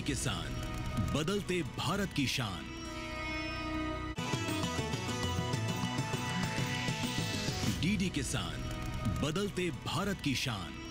किसान, बदलते भारत की शान। डीडी किसान, बदलते भारत की शान।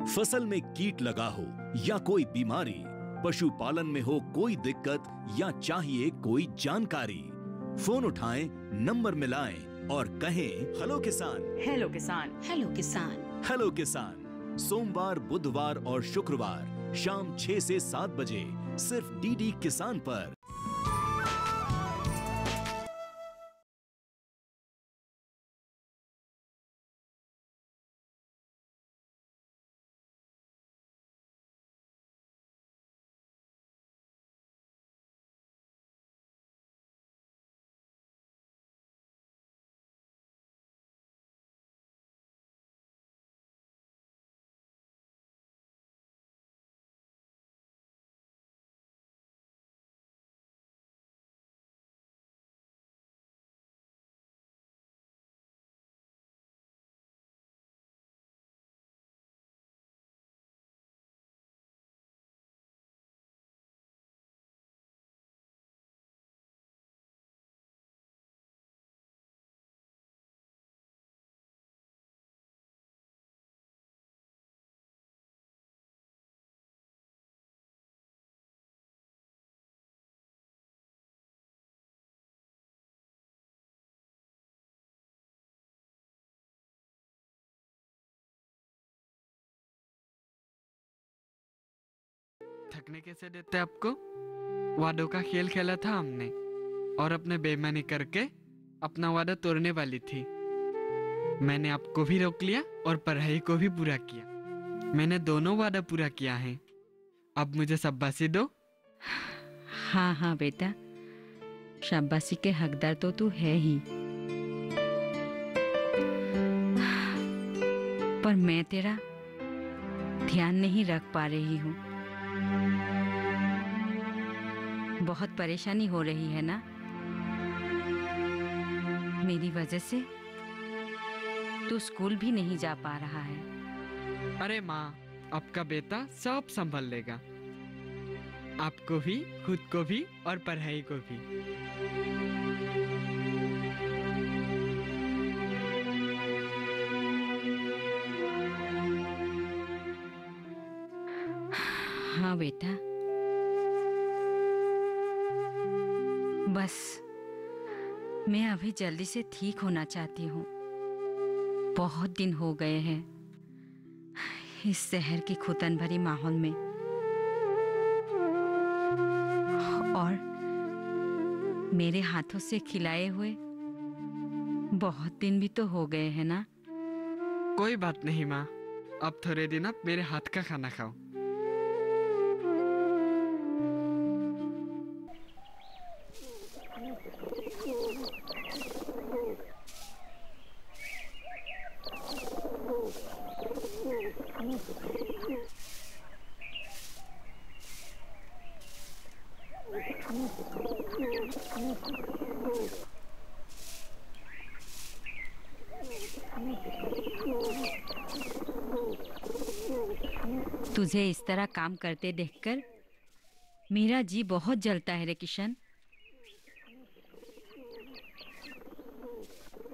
फसल में कीट लगा हो या कोई बीमारी, पशुपालन में हो कोई दिक्कत या चाहिए कोई जानकारी, फोन उठाएं, नंबर मिलाएं और कहें हेलो किसान। हेलो किसान। हेलो किसान। हेलो किसान, सोमवार, बुधवार और शुक्रवार शाम 6 से 7 बजे सिर्फ डीडी किसान पर। भागने कैसे देते आपको? वादों का खेल खेला था हमने और अपने बेईमानी करके अपना वादा तोड़ने वाली थी। मैंने आपको भी रोक लिया और पढ़ाई को भी पूरा किया। मैंने दोनों वादा पूरा किया है। अब मुझे शाबाशी दो। हाँ हाँ बेटा, शाबाशी के हकदार तो तू है ही, पर मैं तेरा ध्यान नहीं रख पा रही हूँ। बहुत परेशानी हो रही है ना मेरी वजह से? तू स्कूल भी नहीं जा पा रहा है। अरे माँ, आपका बेटा सब संभाल लेगा, आपको भी, खुद को भी और पढ़ाई को भी। हाँ बेटा, बस मैं अभी जल्दी से ठीक होना चाहती हूँ। बहुत दिन हो गए हैं इस शहर की घुटन भरी माहौल में, और मेरे हाथों से खिलाए हुए बहुत दिन भी तो हो गए हैं ना। कोई बात नहीं माँ, अब थोड़े दिन आप मेरे हाथ का खाना खाओ। तुझे इस तरह काम करते देखकर मेरा जी बहुत जलता है रे किशन।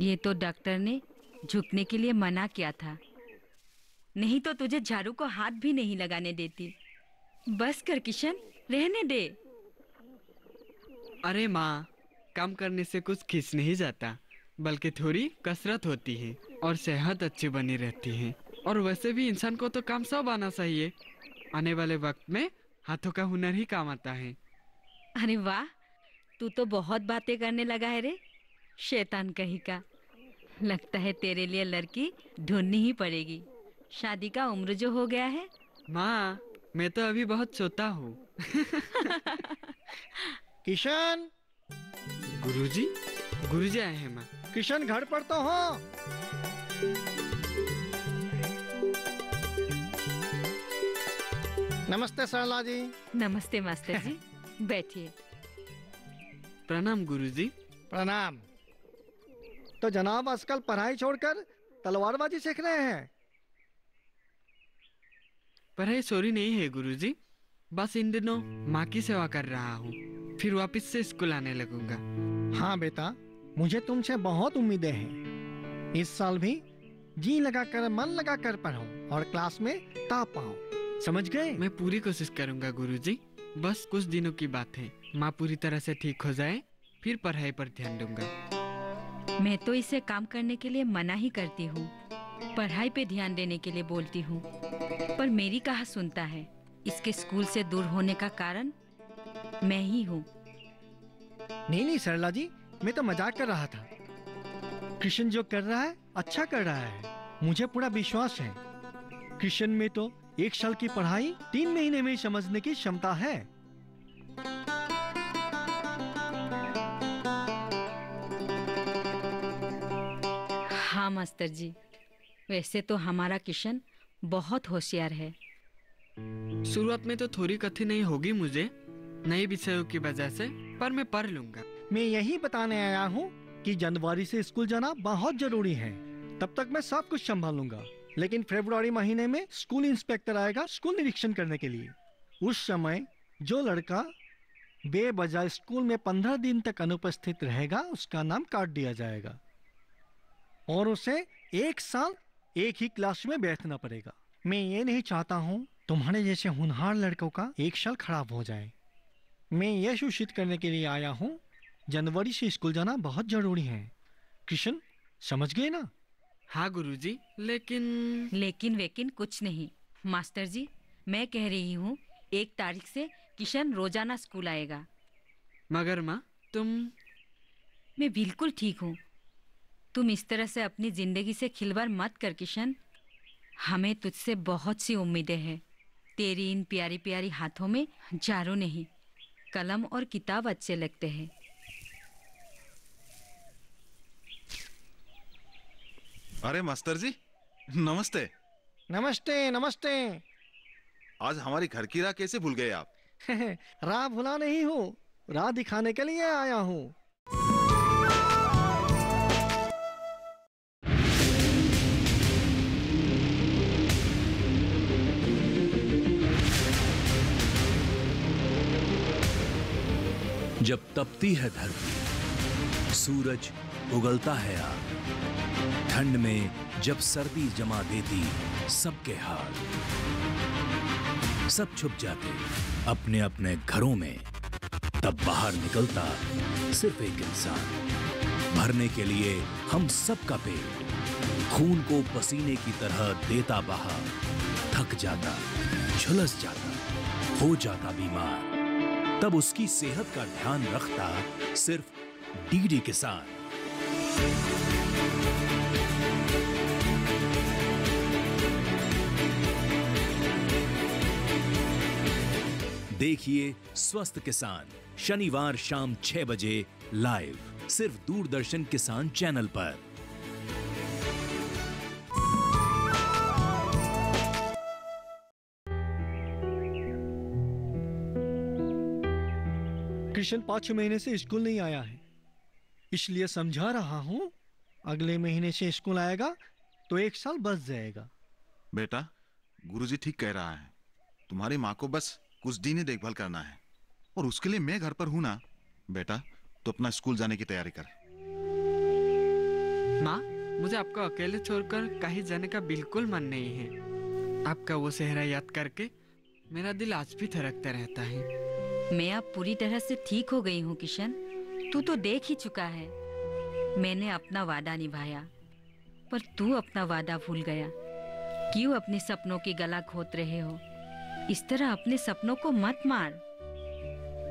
ये तो डॉक्टर ने झुकने के लिए मना किया था, नहीं तो तुझे झाड़ू को हाथ भी नहीं लगाने देती। बस कर किशन, रहने दे। अरे माँ, काम करने से कुछ खिंच नहीं जाता, बल्कि थोड़ी कसरत होती है और सेहत अच्छी बनी रहती है। और वैसे भी इंसान को तो काम सब आना चाहिए। आने वाले वक्त में हाथों का हुनर ही काम आता है। अरे वाह, तू तो बहुत बातें करने लगा है रे, शैतान कहीं का। लगता है तेरे लिए लड़की ढूंढनी ही पड़ेगी। शादी का उम्र जो हो गया है। माँ, मैं तो अभी बहुत छोटा हूँ। किशन, गुरुजी, गुरुजी आए हैं माँ। किशन घर पर तो हो? नमस्ते सरला जी। नमस्ते मास्टर जी, बैठिए। प्रणाम गुरुजी। प्रणाम। तो जनाब आजकल पढ़ाई छोड़कर तलवारबाजी सीख रहे हैं? पढ़ाई चोरी नहीं है गुरुजी, बस इन दिनों माँ की सेवा कर रहा हूँ, फिर वापस से स्कूल आने लगूंगा। हाँ बेटा, मुझे तुमसे बहुत उम्मीदें हैं। इस साल भी जी लगाकर मन लगाकर पढ़ो और क्लास में टॉप पाओ, समझ गए? मैं पूरी कोशिश करूंगा गुरुजी, बस कुछ दिनों की बात है। माँ पूरी तरह से ठीक हो जाए, फिर पढ़ाई पर ध्यान दूंगा। मैं तो इसे काम करने के लिए मना ही करती हूँ, पढ़ाई पे ध्यान देने के लिए बोलती हूँ, पर मेरी कहाँ सुनता है। इसके स्कूल से दूर होने का कारण मैं ही हूँ। नहीं सरला जी, मैं तो मजाक कर रहा था। किशन जो कर रहा है अच्छा कर रहा है, मुझे पूरा विश्वास है। किशन में तो 1 साल की पढ़ाई 3 महीने में ही समझने की क्षमता है। हाँ मास्टर जी, वैसे तो हमारा किशन बहुत होशियार है। शुरुआत में तो थोड़ी कठिनाई होगी मुझे, नए विषयों की वजह से, पर मैं पढ़ लूंगा। मैं यही बताने आया हूँ कि जनवरी से स्कूल जाना बहुत जरूरी है। तब तक मैं सब कुछ संभालूंगा, लेकिन फरवरी महीने में स्कूल इंस्पेक्टर आएगा स्कूल निरीक्षण करने के लिए। उस समय जो लड़का बेवजह स्कूल में 15 दिन तक अनुपस्थित रहेगा, उसका नाम काट दिया जाएगा और उसे 1 साल एक ही क्लास में बैठना पड़ेगा। मैं ये नहीं चाहता हूँ तुम्हारे जैसे होनहार लड़कों का 1 साल खराब हो जाए। मैं यह सूचित करने के लिए आया हूँ, जनवरी से स्कूल जाना बहुत जरूरी है। किशन, समझ गए ना? हाँ गुरुजी, लेकिन लेकिन वेकिन कुछ नहीं। मास्टर जी, मैं कह रही हूँ 1 तारीख से किशन रोजाना स्कूल आएगा। मगर माँ तुम। मैं बिल्कुल ठीक हूँ। तुम इस तरह से अपनी जिंदगी से खिलवाड़ मत कर किशन। हमें तुझसे बहुत सी उम्मीदें हैं। तेरी इन प्यारी प्यारी हाथों में जारो नहीं, कलम और किताब अच्छे लगते हैं। अरे मास्टर जी, नमस्ते। नमस्ते नमस्ते। आज हमारी घर की राह कैसे भूल गए आप? राह भुला नहीं हूँ, राह दिखाने के लिए आया हूँ। जब तपती है धरती, सूरज उगलता है आग, ठंड में जब सर्दी जमा देती सबके हाल, सब छुप जाते अपने अपने घरों में, तब बाहर निकलता सिर्फ एक इंसान, भरने के लिए हम सबका पेट, खून को पसीने की तरह देता बहा, थक जाता, झुलस जाता, हो जाता बीमार, तब उसकी सेहत का ध्यान रखता सिर्फ डीडी किसान। देखिए स्वस्थ किसान शनिवार शाम 6 बजे लाइव, सिर्फ दूरदर्शन किसान चैनल पर। कृष्ण 5-6 महीने से स्कूल नहीं आया है, इसलिए समझा रहा हूँ। अगले महीने से स्कूल आएगा तो 1 साल बच जाएगा। बेटा, गुरुजी ठीक कह रहा है। तुम्हारी माँ को बस कुछ दिन ही देखभाल करना है, और उसके लिए मैं घर पर हूं ना। बेटा, तो अपना स्कूल जाने की तैयारी कर। माँ, मुझे आपको अकेले छोड़कर कहीं जाने का बिल्कुल मन नहीं है। आपका वो चेहरा याद करके मेरा दिल आज भी धड़कता रहता है। मैं अब पूरी तरह से ठीक हो गई हूँ किशन। तू तो देख ही चुका है, मैंने अपना वादा निभाया, पर तू अपना वादा भूल गया। क्यों अपने सपनों की गला घोट रहे हो? इस तरह अपने सपनों को मत मार।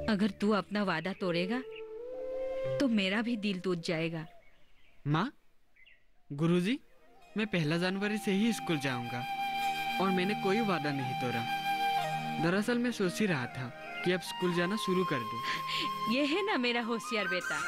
अगर तू अपना वादा तोड़ेगा तो मेरा भी दिल टूट जाएगा। माँ, गुरुजी, मैं 1 जनवरी से ही स्कूल जाऊंगा और मैंने कोई वादा नहीं तोड़ा। दरअसल मैं सोच ही रहा था कि अब स्कूल जाना शुरू कर दूं। ये है ना मेरा होशियार बेटा।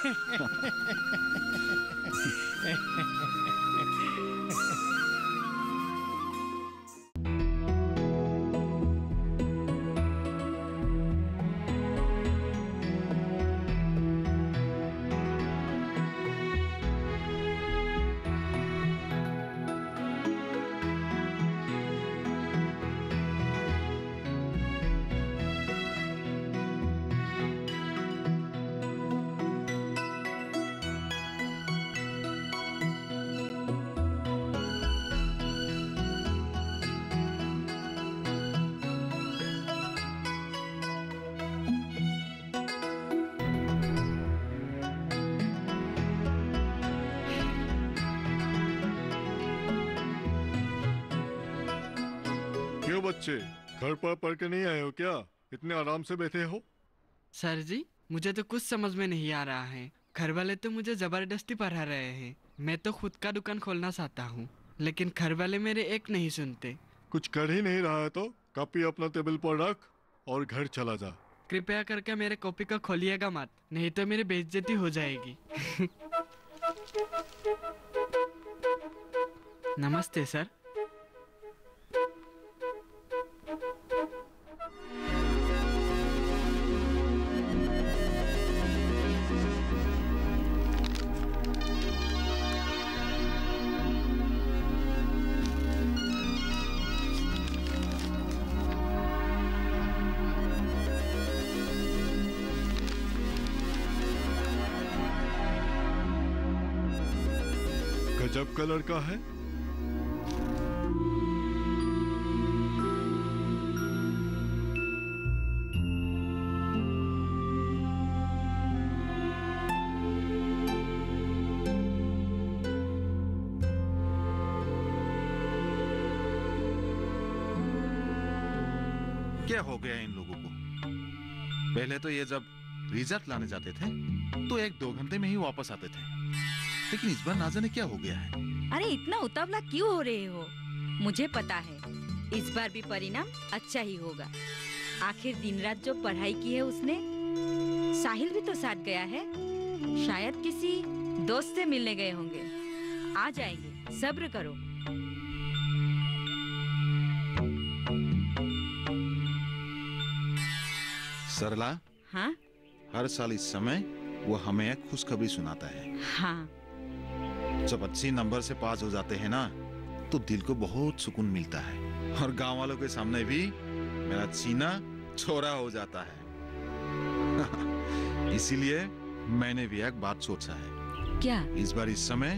क्यों बच्चे, घर पर पढ़ के नहीं आए हो क्या? इतने आराम से बैठे हो? सर जी, मुझे तो कुछ समझ में नहीं आ रहा है। घर वाले तो मुझे जबरदस्ती पढ़ा रहे हैं। मैं तो खुद का दुकान खोलना चाहता हूँ, लेकिन घर वाले मेरे एक नहीं सुनते। कुछ कर ही नहीं रहा है तो कॉपी अपना टेबल पर रख और घर चला जा। कृपया करके मेरे कॉपी को खोलिएगा मत, नहीं तो मेरी बेइज्जती हो जाएगी। नमस्ते सर। गजब का लड़का है। क्या हो गया इन लोगों को? पहले तो ये जब रिजल्ट लाने जाते थे तो 1-2 घंटे में ही वापस आते थे, लेकिन इस बार ना जाने क्या हो गया है। अरे इतना उतावला क्यों हो रहे हो? मुझे पता है इस बार भी परिणाम अच्छा ही होगा। आखिर दिन रात जो पढ़ाई की है उसने। साहिल भी तो साथ गया है, शायद किसी दोस्त से मिलने गए होंगे। आ जाएंगे, सब्र करो। सरला, हाँ हर साल इस समय वो हमें एक खुशखबरी सुनाता है। हाँ, जब अच्छी नंबर से पास हो जाते हैं ना तो दिल को बहुत सुकून मिलता है, और गांव वालों के सामने भी मेरा सीना छोरा हो जाता है। इसीलिए मैंने भी एक बात सोचा है। क्या? इस बार इस समय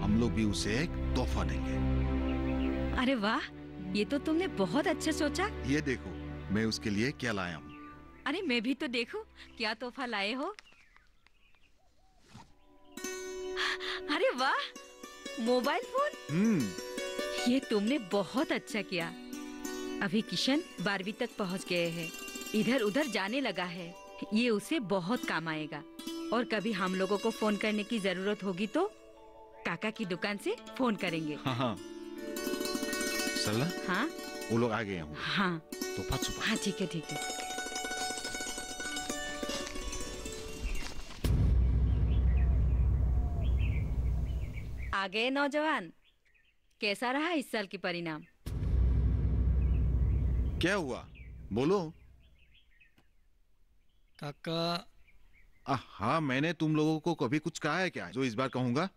हम लोग भी उसे एक तोहफा देंगे। अरे वाह, ये तो तुमने बहुत अच्छा सोचा। ये देखो मैं उसके लिए क्या लाया हूँ। अरे मैं भी तो देखूं क्या तोहफा लाए हो। अरे वाह, मोबाइल फोन। ये तुमने बहुत अच्छा किया। अभी किशन 12वीं तक पहुंच गए हैं, इधर उधर जाने लगा है। ये उसे बहुत काम आएगा, और कभी हम लोगों को फोन करने की जरूरत होगी तो काका की दुकान से फोन करेंगे। हाँ। सरला, हाँ वो लोग आ गए हैं। हाँ तोहफा छुपा। हाँ, ठीक है ठीक है। आ गए नौजवान, कैसा रहा इस साल की परिणाम? क्या हुआ, बोलो। काका, हाँ, मैंने तुम लोगों को कभी कुछ कहा है क्या जो इस बार कहूंगा?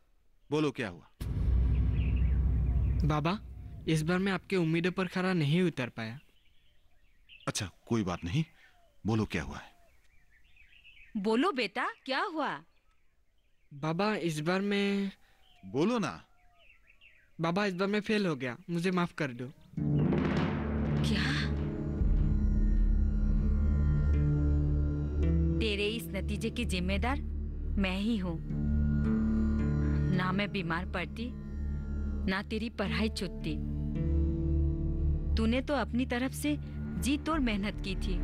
बोलो क्या हुआ। बाबा, इस बार मैं आपके उम्मीदों पर खरा नहीं उतर पाया। अच्छा, कोई बात नहीं, बोलो क्या हुआ है। बोलो बेटा, क्या हुआ? बाबा, इस बार मैं बोलो ना। बाबा, इस बार मैं फेल हो गया, मुझे माफ कर दो। क्या? तेरे इस नतीजे की जिम्मेदार मैं ही हूँ। ना मैं बीमार पड़ती, ना तेरी पढ़ाई छूटती। तूने तो अपनी तरफ से जी तोड़ मेहनत की थी।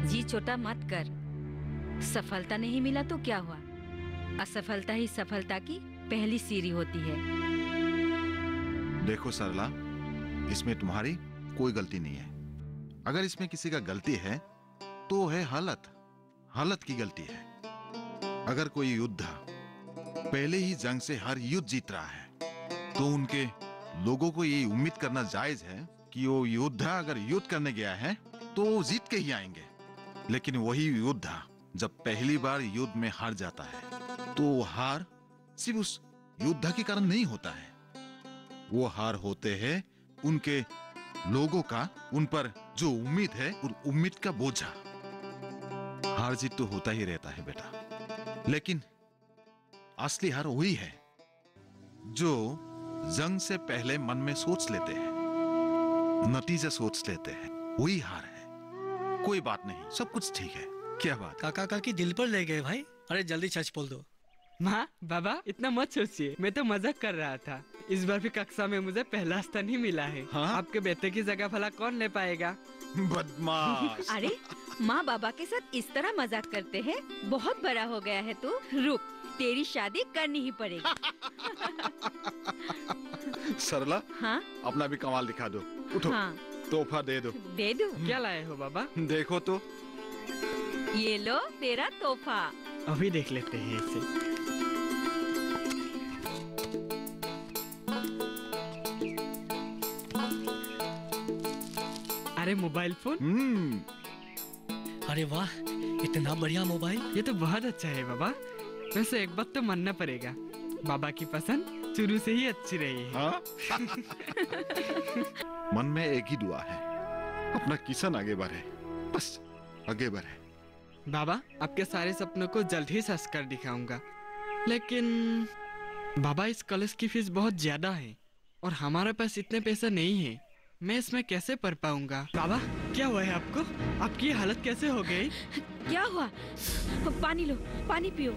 जी छोटा मत कर। सफलता नहीं मिला तो क्या हुआ? असफलता ही सफलता की पहली सीढ़ी होती है। देखो सरला, इसमें तुम्हारी कोई गलती नहीं है। अगर इसमें किसी का गलती है तो है हालत की गलती है। अगर कोई योद्धा पहले ही जंग से हर युद्ध जीत रहा है तो उनके लोगों को ये उम्मीद करना जायज है कि वो योद्धा अगर युद्ध करने गया है तो वो जीत के ही आएंगे। लेकिन वही योद्धा जब पहली बार युद्ध में हार जाता है तो वो हार सिर्फ उस योद्धा के कारण नहीं होता है, वो हार होते हैं उनके लोगों का उन पर जो उम्मीद है और उम्मीद का बोझा। हार जीत तो होता ही रहता है बेटा, लेकिन असली हार वही है जो जंग से पहले मन में सोच लेते हैं, नतीजा सोच लेते हैं, वही हार है। कोई बात नहीं, सब कुछ ठीक है। क्या बात? काका काकी दिल पर ले गए भाई। अरे जल्दी सच बोल दो। माँ, बाबा, इतना मत सोचिए, मैं तो मजाक कर रहा था। इस बार भी कक्षा में मुझे पहला स्थान ही मिला है। हाँ? आपके बेटे की जगह भला कौन ले पाएगा? बदमाश। अरे माँ बाबा के साथ इस तरह मजाक करते हैं? बहुत बड़ा हो गया है तू। रुक, तेरी शादी करनी ही पड़ेगी। सरला, हाँ अपना भी कमाल दिखा दो। उठो, हाँ, तोहफा दे दो। दे दूं? क्या लाए हो बाबा? देखो तो। ये लो तेरा तोहफा। अभी देख लेते हैं इसे। अरे मोबाइल फोन। अरे वाह, इतना बढ़िया मोबाइल। ये तो बहुत अच्छा है बाबा। वैसे एक बात तो मानना पड़ेगा, बाबा की पसंद शुरू से ही अच्छी रही है। हाँ? मन में एक ही दुआ है, अपना किशन आगे बढ़े, बस आगे बढ़े। बाबा, आपके सारे सपनों को जल्द ही सच कर दिखाऊंगा। लेकिन बाबा, इस कॉलेज की फीस बहुत ज्यादा है और हमारे पास इतने पैसे नहीं है। मैं इसमें कैसे पढ़ पाऊंगा? बाबा, क्या हुआ है आपको? आपकी ये हालत कैसे हो गई? क्या हुआ? पानी लो, पानी पियो।